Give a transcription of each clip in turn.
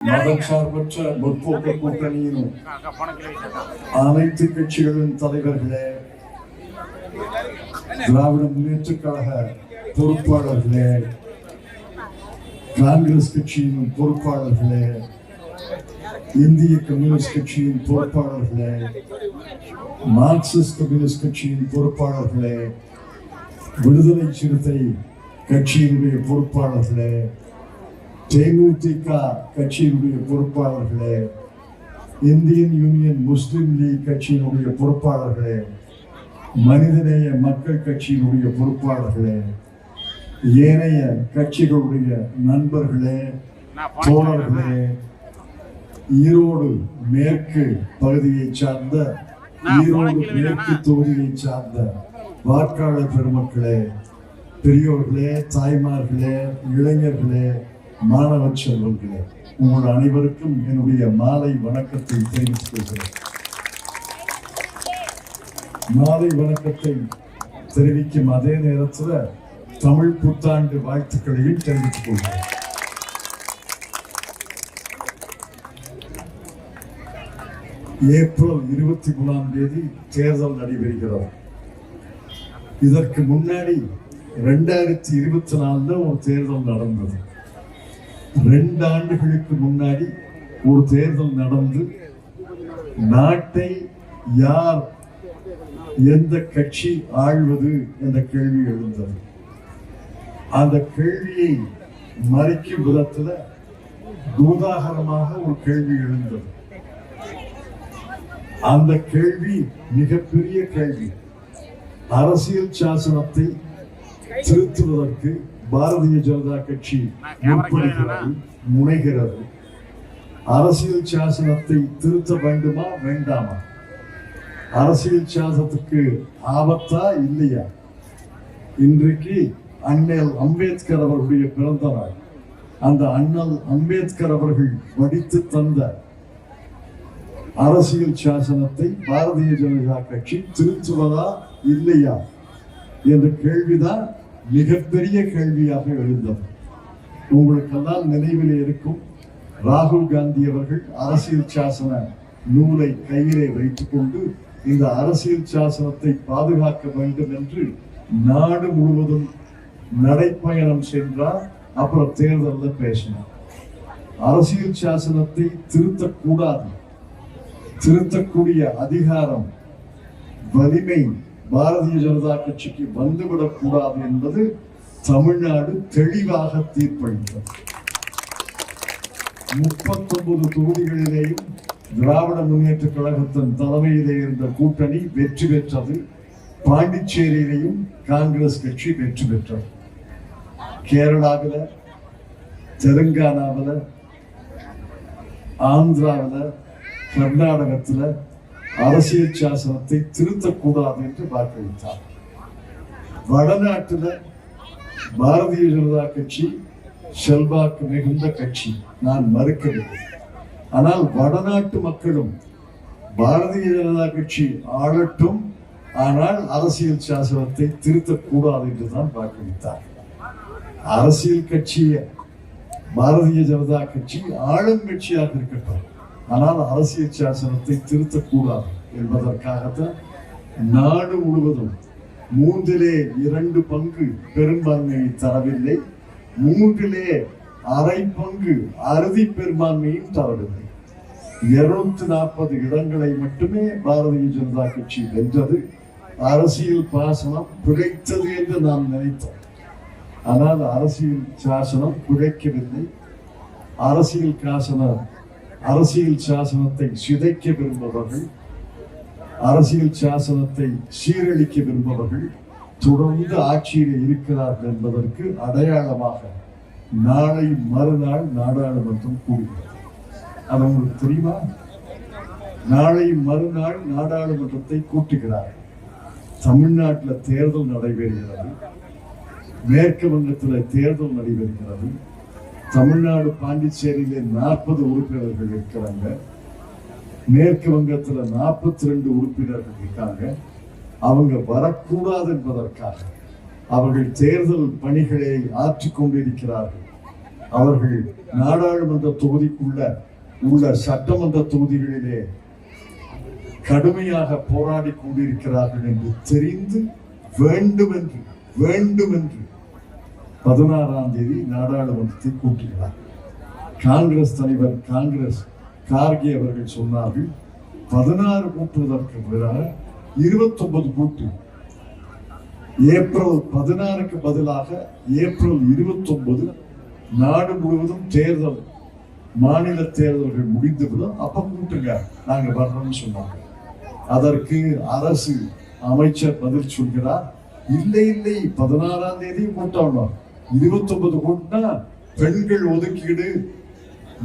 மதச்சார்பற்ற முற்போக்கு கூட்டணியின் அனைத்து கட்சிகளின் தலைவர்களே, திராவிட முன்னேற்றக் கழக பொறுப்பாளர்களே, காங்கிரஸ் கட்சியின் பொறுப்பாளர்களே, இந்திய கம்யூனிஸ்ட் கட்சியின் பொறுப்பாளர்களே, மார்க்சிஸ்ட் கம்யூனிஸ்ட் கட்சியின் பொறுப்பாளர்களே, விடுதலை சிறுத்தை கட்சியினுடைய பொறுப்பாளர்களே, தேமுதிக கட்சியினுடைய பொறுப்பாளர்களே, இந்தியன் யூனியன் முஸ்லிம் லீக் கட்சியினுடைய பொறுப்பாளர்களே, மனிதநேய மக்கள் கட்சியினுடைய பொறுப்பாளர்களே, ஏனைய கட்சிகளுடைய நண்பர்களே, தோழர்களே, ஈரோடு மேற்கு பகுதியை சார்ந்த ஈரோடு மேற்கு தொகுதியை சார்ந்த வாக்காளர் பெருமக்களே, பெரியோர்களே, தாய்மார்களே, இளைஞர்களே, மாணவ செல்வங்களே, உங்கள் அனைவருக்கும் என்னுடைய மாலை வணக்கத்தை தெரிவித்துக் கொள்கிறேன். மாலை வணக்கத்தை தெரிவிக்கும் அதே நேரத்தில் தமிழ் புத்தாண்டு வாழ்த்துக்களையும் தெரிவித்துக் கொள்கிறேன். ஏப்ரல் 23 தேர்தல் நடைபெறுகிறது. இதற்கு முன்னாடி 2024 ஒரு தேர்தல் நடந்தது. 2 ஆண்டுகளுக்கு முன்னாடி ஒரு தேர்தல் நடந்து நாட்டை யார் எந்த கட்சி ஆள்வது என்ற கேள்வி எழுந்தது. அந்த கேள்வியை மறைக்கும் விதத்தில் உதாரணமாக ஒரு கேள்வி எழுந்தது. அந்த கேள்வி மிகப்பெரிய கேள்வி. அரசியல் சாசனத்தை திருத்துவதற்கு பாரதிய ஜனதா கட்சி முனைகிறது. அரசியல் சாசனத்தை திருத்த வேண்டுமா வேண்டாமா? அரசியல் சாசனத்துக்கு ஆபத்தா இல்லையா? இன்றைக்கு அண்ணல் அம்பேத்கர் அவர்களுடைய பிறந்த நாள். அந்த அண்ணல் அம்பேத்கர் அவர்கள் வடித்து தந்த அரசியல் சாசனத்தை பாரதிய ஜனதா கட்சி திருத்துவதா இல்லையா என்ற கேள்விதான் மிகப்பெரிய கேள்வியாக எழுந்தது. உங்களுக்கெல்லாம் நினைவில் இருக்கும், ராகுல் காந்தி அவர்கள் அரசியல் சாசன நூலை கையிலே வைத்துக் கொண்டு இந்த அரசியல் சாசனத்தை பாதுகாக்க வேண்டும் என்று நாடு முழுவதும் நடைப்பயணம் சென்றார். அப்புறம் தேர்தலில் பேசினார். அரசியல் சாசனத்தை திருத்தக்கூடாது, திருத்தக்கூடிய அதிகாரம் வலிமை பாரதிய ஜனதா கட்சிக்கு வந்துவிடக் கூடாது என்பது தமிழ்நாடு தெளிவாக தீர்ப்பளித்தது. 39 தொகுதிகளிலேயும் திராவிட முன்னேற்ற கழகத்தின் தலைமையிலே இருந்த கூட்டணி வெற்றி பெற்றது. பாண்டிச்சேரியிலையும் காங்கிரஸ் கட்சி வெற்றி பெற்றது. கேரளாவில், தெலுங்கானாவில், ஆந்திராவில், கர்நாடகத்தில் அரசியல் சாசனத்தை திருத்தக்கூடாது என்று வாக்களித்தார். வடநாட்டில் பாரதிய ஜனதா கட்சி செல்வாக்கு மிகுந்த கட்சி, நான் மறுக்கவில்லை. ஆனால் வடநாட்டு மக்களும் பாரதிய ஜனதா கட்சி ஆளட்டும், ஆனால் அரசியல் சாசனத்தை திருத்தக்கூடாது என்றுதான் வாக்களித்தார். அரசியல் கட்சியை பாரதிய ஜனதா கட்சி ஆளும் கட்சியாக இருக்கட்டும், ஆனால் அரசியல் சாசனத்தை திருத்தக்கூடாது என்பதற்காகத்தான் நாடு முழுவதும் 3/2 பங்கு பெரும்பான்மையை தரவில்லை, 3/2 பங்கு அறுதி பெரும்பான்மையும் தரவில்லை. 240 இடங்களை மட்டுமே பாரதிய ஜனதா கட்சி வென்றது. அரசியல் சாசனம் பிழைத்தது என்று நாம் நினைத்தோம். ஆனால் அரசியல் சாசனம் பிழைக்கவில்லை. அரசியல் சாசனத்தை சிதைக்க விரும்புபவர்கள், அரசியல் சாசனத்தை சீரழிக்க விரும்புபவர்கள் தொடர்ந்து ஆட்சியில் இருக்கிறார்கள் என்பதற்கு அடையாளமாக நாளை மறுநாள் நாடாளுமன்றம் கூடுகிறது. அது உங்களுக்கு தெரியுமா? நாளை மறுநாள் நாடாளுமன்றத்தை கூட்டுகிறார். தமிழ்நாட்டில் தேர்தல் நடைபெறுகிறது, மேற்கு வங்கத்தில் தேர்தல் நடைபெறுகிறது. தமிழ்நாடு பாண்டிச்சேரியிலே 40 உறுப்பினர்கள் இருக்கிறாங்க. மேற்கு வங்கத்தில் 42 உறுப்பினர்கள் இருக்காங்க. அவங்க வரக்கூடாது என்பதற்காக அவர்கள் தேர்தல் பணிகளை ஆற்றிக் கொண்டிருக்கிறார்கள். அவர்கள் நாடாளுமன்ற தொகுதிக்குள்ள உள்ள சட்டமன்ற தொகுதிகளிலே கடுமையாக போராடி கொண்டிருக்கிறார்கள் என்று தெரிந்து வேண்டுமென்று 16ஆம் தேதி நாடாளுமன்றத்தை கூட்டுகிறார். காங்கிரஸ் தலைவர் கார்கே அவர்கள் சொன்னார்கள் 16 கூட்டுவதற்கு பதிலாக 29 கூட்டு. ஏப்ரல் 16க்கு பதிலாக ஏப்ரல் 29 நாடு முழுவதும் தேர்தல், மாநில தேர்தல்கள் முடிந்துவிடும், அப்ப கூட்டுங்க, நாங்க வர்றோம்னு சொன்னாங்க. அதற்கு அரசு அமைச்சர் பதில் சொல்கிறார், இல்லை 16ஆம் தேதி கூட்டணும், 29 கூட்டினா பெண்கள் ஒதுக்கீடு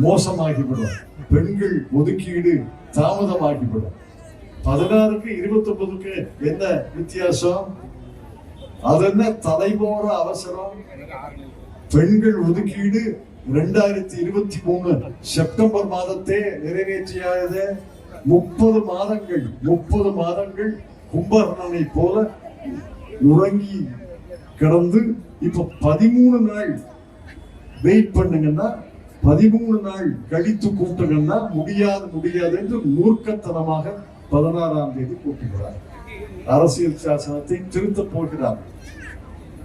மோசமாகிவிடும், பெண்கள் ஒதுக்கீடு தாமதமாகிவிடும். 16க்கு 29க்கு என்ன வித்தியாசம்? அது என்ன தலைபோற அவசரம்? பெண்கள் ஒதுக்கீடு 2023 செப்டம்பர் மாதத்தே நிறைவேற்றியது. 30 மாதங்கள் கும்பகர்ணனை போல உறங்கி கிடந்து இப்ப 13 நாள் வெயிட் பண்ணுங்கன்னா, 13 நாள் கழித்து கூட்டுங்கன்னா முடியாது என்று மூர்க்கத்தனமாக 16ஆம் தேதி கூட்டுகிறார். அரசியல் சாசனத்தை திருத்தப் போகிறார்.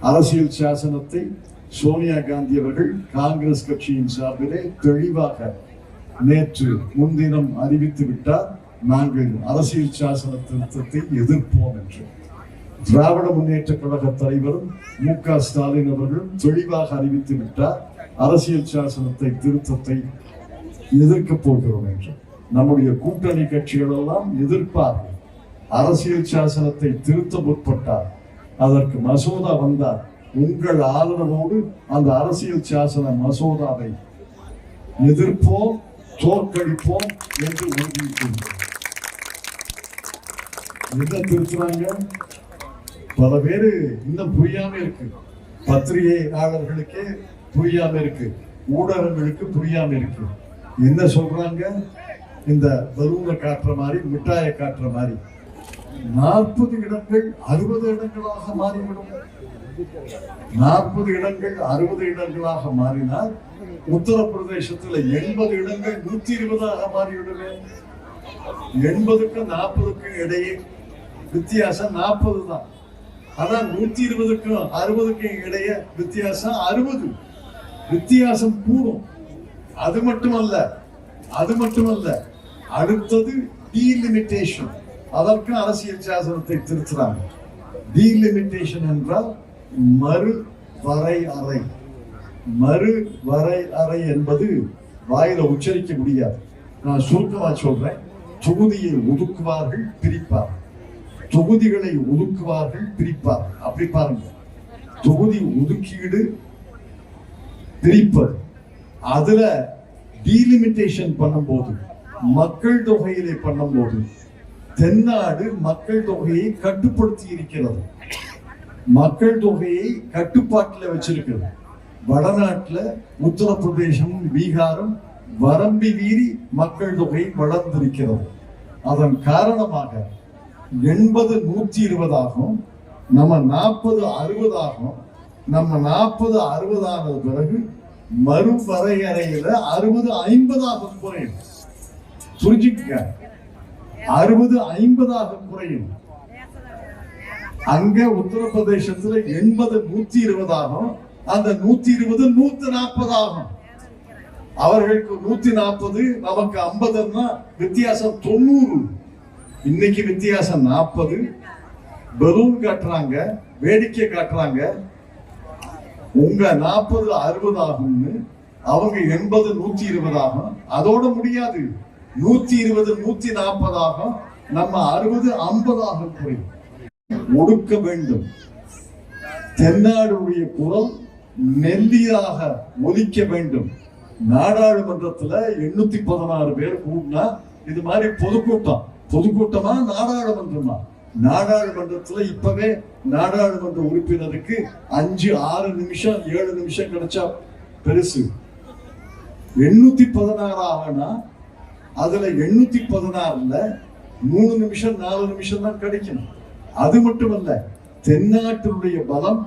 அரசியல் சாசனத்தை சோனியா காந்தி அவர்கள் காங்கிரஸ் கட்சியின் சார்பிலே தெளிவாக நேற்று முன்தினம் அறிவித்து விட்டார், நாங்கள் அரசியல் சாசன திருத்தத்தை எதிர்ப்போம் என்று. திராவிட முன்னேற்ற கழக தலைவரும் மு.க. ஸ்டாலின் அவர்களும் தெளிவாக அறிவித்து விட்டார், அரசியல் சாசனத்தை திருத்தத்தை எதிர்க்கப் போகிறோம் என்று. நம்முடைய கூட்டணி கட்சிகள் எல்லாம் எதிர்ப்பார்கள். அரசியல் சாசனத்தை திருத்த முற்பட்டார், அதற்கு மசோதா வந்தார், உங்கள் ஆதரவோடு அந்த அரசியல் சாசன மசோதாவை எதிர்ப்போம், தோற்கடிப்போம் என்று உறுதியிட்டோம். என்ன திருத்துறாங்க? பல பேரு இன்னும் புரியாம இருக்கு, பத்திரிகையாளர்களுக்கே புரியாம இருக்கு, ஊடகங்களுக்கு புரியாம இருக்கு. என்ன சொல்றாங்க? இந்த பலூனை காட்டுற மாதிரி, மிட்டாயை காட்டுற மாதிரி 40 இடங்கள் 60 இடங்களாக மாறிவிடும். 40 இடங்கள் 60 இடங்களாக மாறினால் உத்தரப்பிரதேசத்துல 80 இடங்கள் 120ஆக மாறிவிடுமே. 80க்கும் 40க்கும் இடையே வித்தியாசம் 40 தான். ஆனா 120க்கும் 60க்கும் இடையே வித்தியாசம் 60. வித்தியாசம் கூடும். அது மட்டுமல்ல, அடுத்தது டீலிமிட்டேஷன். அதற்கு அரசியல் சாசனத்தை திருத்துறாங்க. டீலிமிட்டேஷன் என்றால் மறு வரையறை என்பது வாயில உச்சரிக்க முடியாது. நான் சுருக்கமா சொல்றேன். தொகுதியை ஒதுக்குவார்கள், பிரிப்பார்கள். தொகுதிகளை ஒதுக்குவார்கள், பிரிப்பார்கள். அப்படி பாருங்க, தொகுதி ஒதுக்கீடு, பிரிப்பது. அதுல டீலிமிட்டேஷன் பண்ணும்போது, மக்கள் தொகையிலே பண்ணும்போது, தென்னாடு மக்கள் தொகையை கட்டுப்படுத்தி இருக்கிறது, மக்கள் தொகையை கட்டுப்பாட்டில் வச்சிருக்கிறது. வடநாட்டுல உத்தரப்பிரதேசம், பீகாரும் வரம்பி மீறி மக்கள் தொகை வளர்ந்திருக்கிறது. அதன் காரணமாக 80-120 ஆகும், நம்ம 40-60 ஆகும். நம்ம 40-60 ஆனது பிறகு மறுவரையறையில 60-50 குறையும். புரிஞ்சுக்க, 60-50 குறையும். அங்க உத்தரப்பிரதேசத்துல 80-120 ஆகும், அந்த 120-140 ஆகும். அவர்களுக்கு 140, நமக்கு 50, வித்தியாசம் 90. இன்னைக்கு வித்தியாசம் 40. பலூன் காட்டுறாங்க, வேடிக்கை காட்டுறாங்க. உங்க 40-60 ஆகும்னு, அவங்க 80-120 ஆகும். அதோட முடியாது, 120-140 ஆகும். நம்ம 60-50 குறையும். ஒடுக்க வேண்டும். தென்னாடுடைய குரல் மெல்லியாக ஒலிக்க வேண்டும். நாடாளுமன்றத்துல 816 பேர் கூட்டினா இது மாதிரி பொதுக்கூட்டமா நாடாளுமன்றமா? நாடாளுமன்றத்துல இப்பவே நாடாளுமன்ற உறுப்பினருக்கு 5-6 நிமிஷம் 7 நிமிஷம் கிடைச்சா பெருசு. 816 ஆகனா அதுல 816ல 3 நிமிஷம் 4 நிமிஷம் தான் கிடைக்கும். அது மட்டுமல்ல, தென்னாட்டுடைய பலம்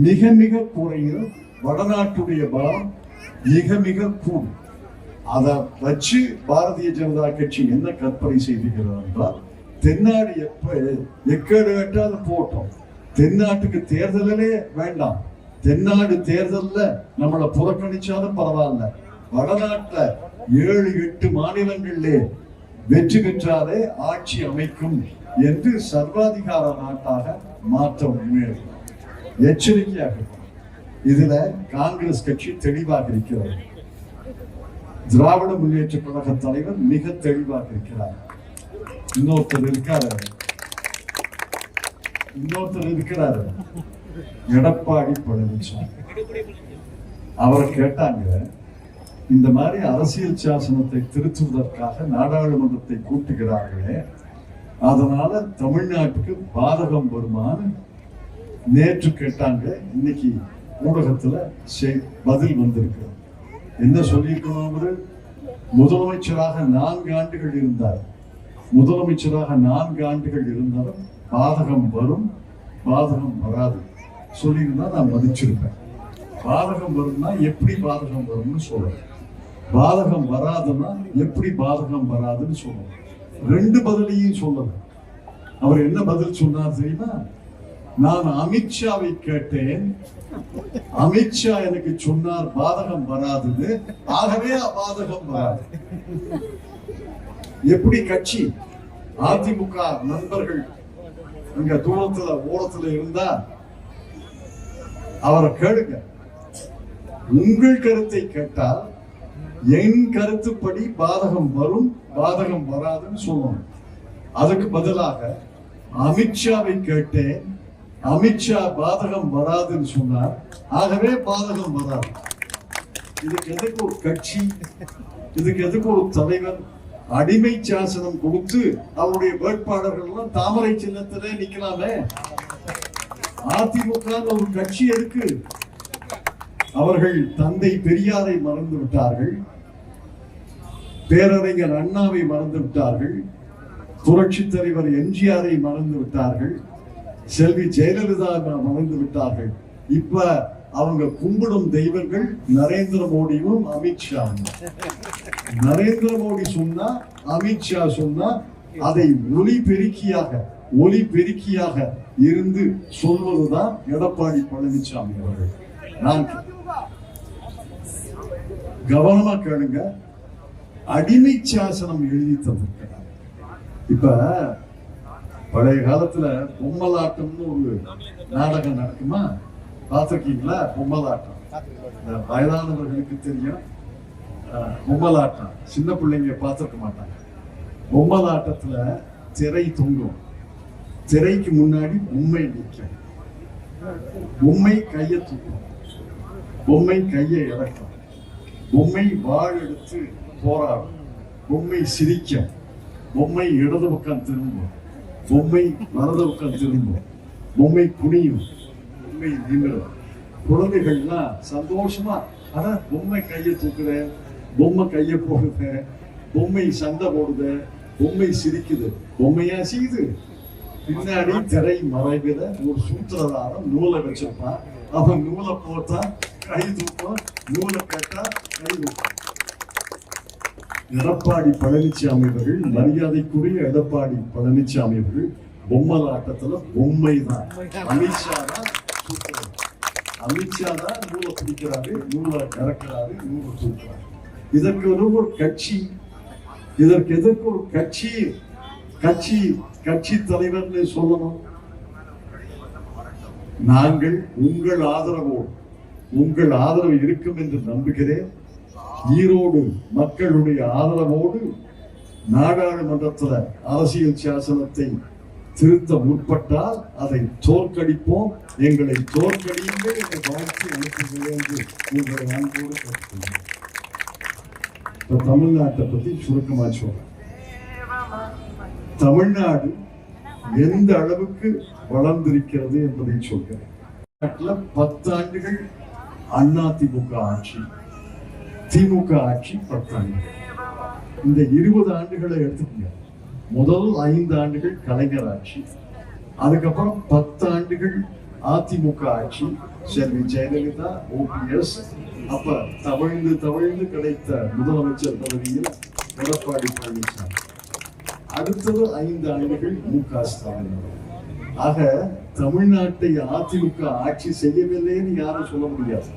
மிக மிக குறையும், வடநாட்டுடைய பலம் மிக மிக கூடும். அதை வச்சு பாரதிய ஜனதா கட்சி என்ன கற்பனை செய்திருக்கிறது என்றால், தென்னாடு எக்கேடு கேட்டாலும் போட்டோம், தென்னாட்டுக்கு தேர்தலே வேண்டாம், தென்னாடு தேர்தல்ல நம்மளை புறக்கணிச்சாலும் பரவாயில்ல, வடநாட்டுல 7-8 மாநிலங்களிலே வெற்றி பெற்றாலே ஆட்சி அமைக்கும் என்று சர்வாதிகார நாட்டாக மாற்ற முன்னேறும். எச்சரிக்கையாக. இதுல காங்கிரஸ் கட்சி தெளிவாக இருக்கிறது, திராவிட முன்னேற்ற கழக தலைவர் மிக தெளிவாக இருக்கிறார். இன்னொருத்தர் இருக்கிறாரு எடப்பாடி பழனிசாமி. அவரை கேட்டாங்க, இந்த மாதிரி அரசியல் சாசனத்தை திருத்துவதற்காக நாடாளுமன்றத்தை கூட்டுகிறார்களே, அதனால தமிழ்நாட்டுக்கு பாதகம் வருமானு நேற்று கேட்டாங்க. இன்னைக்கு ஊடகத்துல பதில் வந்திருக்கு. என்ன சொல்லியிருக்கணும்? அவரு முதலமைச்சராக 4 ஆண்டுகள் இருந்தார். முதலமைச்சராக 4 ஆண்டுகள் இருந்தாலும் பாதகம் வரும், பாதகம் வராது சொல்லியிருந்தா நான் மதிச்சிருப்பேன். பாதகம் வரும்னா எப்படி பாதகம் வரும்னு சொல்றேன், பாதகம் வராதுன்னா எப்படி பாதகம் வராதுன்னு சொல்றேன். 2 பதிலையும் சொல்லல. அவர் என்ன பதில் சொன்னார் தெரியுமா? நான் அமித்ஷாவை கேட்டேன், அமித்ஷா எனக்கு சொன்னார் பாதகம் வராதுன்னு, ஆகவே பாதகம் வராது. எப்படி கட்சி அதிமுக நண்பர்கள் இங்க தூரத்துல ஓரத்துல இருந்தா அவரை கேளுங்க, உங்கள் கருத்தை கேட்டால் என் கருத்துப்படி பாதகம் வரும், பாதகம் வராதுன்னு சொல்லணும். அதுக்கு பதிலாக அமித்ஷாவை கேட்டேன், அமித்ஷா பாதகம் வராதுன்னு சொன்னார், ஆகவே பாதகம் வராது. இதுக்கு எதுக்கு ஒரு கட்சி, இதுக்கு எதுக்கு ஒரு தலைவர்? அடிமை சாசனம் கொடுத்து அவருடைய வேட்பாளர்கள் எல்லாம் தாமரை சின்னத்திலே நிக்கலாமே. அதிமுக ஒரு கட்சி எதுக்கு? அவர்கள் தந்தை பெரியாரை மறந்து விட்டார்கள், பேரறிஞர் அண்ணாவை மறந்து விட்டார்கள், புரட்சி தலைவர் எம்ஜிஆரை மறந்து விட்டார்கள், செல்வி ஜெயலலிதா மறந்து விட்டார்கள். இப்ப அவங்க கும்பிடும் தெய்வங்கள் நரேந்திர மோடியும் அமித்ஷாவும். நரேந்திர மோடி சொன்னா, அமித்ஷா சொன்னா அதை ஒலி பெருக்கியாக இருந்து சொல்வதுதான் எடப்பாடி பழனிசாமி அவர்கள். நான் கவனமா கேளுங்க, அடிமை சாசனம் எழுதி தந்திருக்கிறார். இப்ப பழைய காலத்துல பொம்மலாட்டம்னு ஒரு நாடகம் நடக்குமா, பார்த்திருக்கீங்களா? பொம்மலாட்டம் வயதானவர்களுக்கு தெரியும். பொம்மலாட்டம் சின்ன பிள்ளைங்க பார்த்திருக்க மாட்டாங்க. பொம்மலாட்டத்துல திரை தொங்கும், திரைக்கு முன்னாடி பொம்மை நிற்கும், பொம்மை கையை தூக்கும், பொம்மை கையை இறக்கும், பொம்மை வாழ் எடுத்து போராடும், பொம்மை சிரிக்கும், பொம்மை இடது பக்கம் திரும்பும், பொம்மை வலது பக்கம் திரும்பும், பொம்மை குனியும், பொம்மை நிமிரும். குழந்தைகள்லாம் சந்தோஷமா, ஆனா பொம்மை கையை தூக்குற, பொம்மை கையை போடுது, பொம்மை சண்டை போடுது, பொம்மை சிரிக்குது. பொம்மையா செய்யுது. பின்னாடி திரை மறைவில ஒரு சூத்திரதாரம் நூலை வச்சிருப்பான். அவன் நூலை போட்டா கை தூக்கம், நூலை கட்டா கை தூக்கம். எடப்பாடி பழனிசாமி அவர்கள், மரியாதைக்குரிய எடப்பாடி பழனிசாமி அவர்கள் பொம்மலாட்டத்துல பொம்மை தான். அமித்ஷா தான் சூத்திரம். அமித்ஷா தான் நூலை பிடிக்கிறாரு, நூலை இறக்கிறாரு, நூலை தூக்குறாரு. இதற்கு ஒரு கட்சி, இதற்கு எதற்கு ஒரு கட்சி கட்சி தலைவர்னு சொல்லணும்? நாங்கள் உங்கள் ஆதரவு இருக்கும் என்று நம்புகிறேன். ஈரோடு மக்களுடைய ஆதரவோடு நாடாளுமன்றத்தில் அரசியல் சாசனத்தை திருத்த முற்பட்டால் அதை தோற்கடிப்போம். எங்களை தோற்கடியுங்கள் என்று வாழ்த்து அனுப்புகிறேன் என்று உங்களை அன்போடு கேட்கிறேன். இப்ப தமிழ்நாட்டை பத்தி சுருக்கமா சொல்றேன். தமிழ்நாடு எந்த அளவுக்கு வளர்ந்திருக்கிறது என்பதை சொல்கிறேன். 10 ஆண்டுகள் அதிமுக ஆட்சி, திமுக ஆட்சி 10 ஆண்டுகள். இந்த 20 ஆண்டுகளை எடுத்துக்கோங்க. முதல் 5 ஆண்டுகள் கலைஞர் ஆட்சி, அதுக்கப்புறம் 10 ஆண்டுகள் அதிமுக ஆட்சி, செல்வி ஜெயலலிதா, OPS, அப்ப தவழ்ந்து தவழ்ந்து கிடைத்த முதலமைச்சர் பதவியில் எடப்பாடி பழனிசாமி. அடுத்தது 5 ஆண்டுகள் மு.க. ஸ்டாலின். ஆக தமிழ்நாட்டை அதிமுக ஆட்சி செய்யவில்லைன்னு யாரும் சொல்ல முடியாது.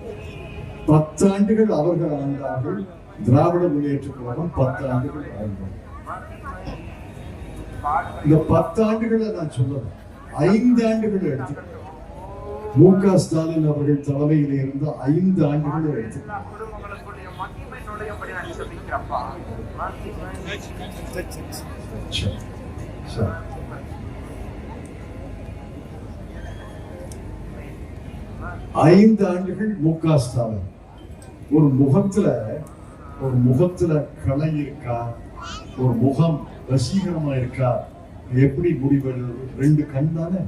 10 ஆண்டுகள் அவர்கள் ஆண்டார்கள். திராவிட முன்னேற்ற கழகம் 10 ஆண்டுகள் ஆண்டார்கள். இந்த 10 ஆண்டுகளை நான் சொல்லல, 5 ஆண்டுகள் எடுத்து மு.க. ஸ்டாலின் அவர்கள் தலைமையில் இருந்த 5 ஆண்டுகள் எடுத்து 5 ஆண்டுகள் மு.க. ஸ்டாலின் ஒரு முகத்துல கலை இருக்கா, ஒரு முகம் வசீகரமா இருக்கா, எப்படி முடிவெடுது? 2 கண் தானே.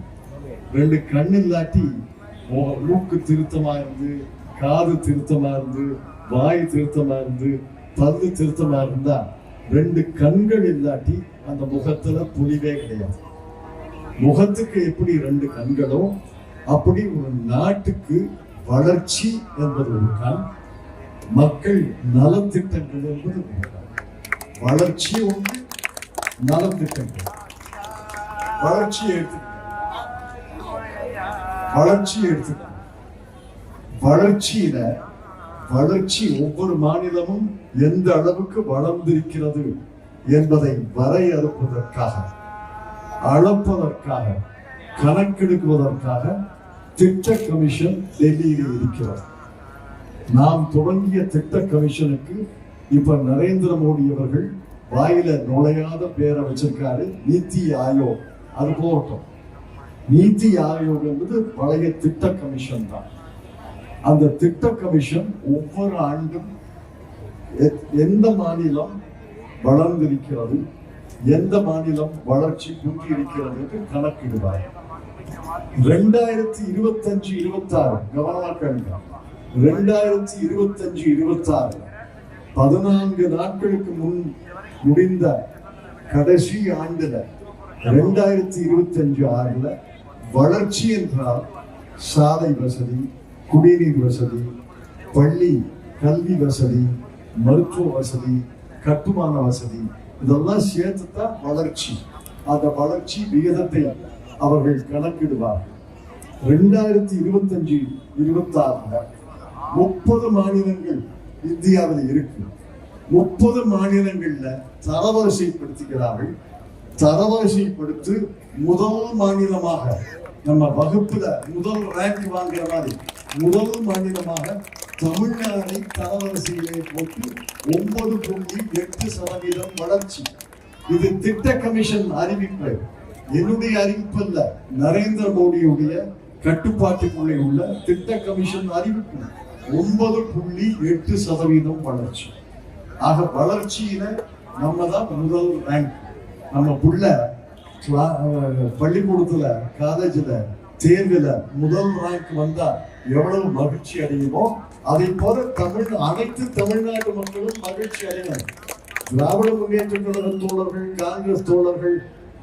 2 கண் இல்லாட்டி மூக்கு திருத்தமா இருந்து, காது திருத்தமா இருந்து, வாய் திருத்தமா இருந்து, பல்லு திருத்தமா இருந்தா 2 கண்கள் இல்லாட்டி அந்த முகத்துல புலிவே கிடையாது. முகத்துக்கு எப்படி 2 கண்களோ அப்படி ஒரு நாட்டுக்கு வளர்ச்சி என்பது ஒரு கண், மக்கள் நலத்திட்டங்கள் என்பது ஒரு கண். வளர்ச்சி ஒன்று, நலத்திட்டங்கள். வளர்ச்சியை எடுத்து வளர்ச்சி ஒவ்வொரு மாநிலமும் எந்த அளவுக்கு வளர்ந்திருக்கிறது என்பதை வரையறுப்பதற்காக, அளப்பதற்காக, கணக்கெடுக்குவதற்காக திட்ட கமிஷன் டெல்லியில் இருக்கிறது. நாம் தொடங்கிய திட்ட கமிஷனுக்கு இப்ப நரேந்திர மோடி அவர்கள் வாயில நுழையாத பேரை வச்சிருக்காரு, நீத்தி ஆயோக். அது போகட்டும். நீத்தி ஆயோக் என்பது பழைய திட்ட கமிஷன் தான். அந்த திட்ட கமிஷன் ஒவ்வொரு ஆண்டும் எந்த மாநிலம் வளர்ந்திருக்கிறது, எந்த மாநிலம் வளர்ச்சி குன்றியிருக்கிறது என்று கணக்கிடுவார். 2025-26 கவனமா கேளுங்க. 2025-26 14 நாட்களுக்கு முன் முடிந்த கடைசி ஆண்டுல 2025-6 வளர்ச்சி என்றால் சாலை வசதி, குடிநீர் வசதி, பள்ளி கல்வி வசதி, மருத்துவ வசதி, கட்டுமான வசதி, இதெல்லாம் சேர்த்துதான் வளர்ச்சி. அந்த வளர்ச்சி விகிதத்தை அவர்கள் கணக்கிடுவார்கள். 2025-26 30 மாநிலங்கள் இந்தியாவில் இருக்கு. 30 மாநிலங்கள்ல தரவரிசைப்படுத்துகிறார்கள். தரவரிசைப்படுத்தி முதல் மாநிலமாக, நம்ம வகுப்புல முதல் ரேங்க் வாங்குற மாதிரி முதல் மாநிலமாக தமிழ்நாடை தரவரிசையிலே போட்டு 9.8% வளர்ச்சி. இது திட்ட கமிஷன் அறிவிப்பு, என்னுடைய அறிவிப்பு அல்ல. நரேந்திர மோடியுடைய கட்டுப்பாட்டுக்குள்ளே உள்ள திட்ட கமிஷன் அறிவிப்பு. 9.8% வளர்ச்சி. ஆக வளர்ச்சியில நம்ம தான் முதல் ரேங்க். நம்ம புள்ள பள்ளிக்கூடத்துல, காலேஜ்ல, தேர்வுல முதல் ரேங்க் வந்தா எவ்வளவு மகிழ்ச்சி அடையுமோ அதை போல அனைத்து தமிழ்நாட்டு மக்களும் மகிழ்ச்சி அடையணும். திராவிட முன்னேற்ற கழக தோழர்கள், காங்கிரஸ் தோழர்கள்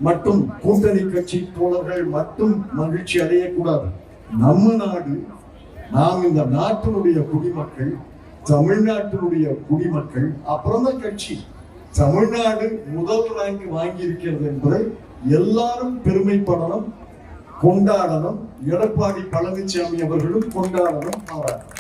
மட்டும், கூட்டணி கட்சி தோழர்கள் மட்டும் மகிழ்ச்சி அடையக்கூடாது. நம்ம நாடு, நாம் இந்த நாட்டினுடைய குடிமக்கள், தமிழ்நாட்டினுடைய குடிமக்கள், அப்புறம் தான் கட்சி. தமிழ்நாடு முதல் ரேங்க் வாங்கி இருக்கிறது என்பதை எல்லாரும் பெருமைப்படணும், கொண்டாடணும். எடப்பாடி பழனிசாமி அவர்களும் கொண்டாடணும், பாராட்டணும்.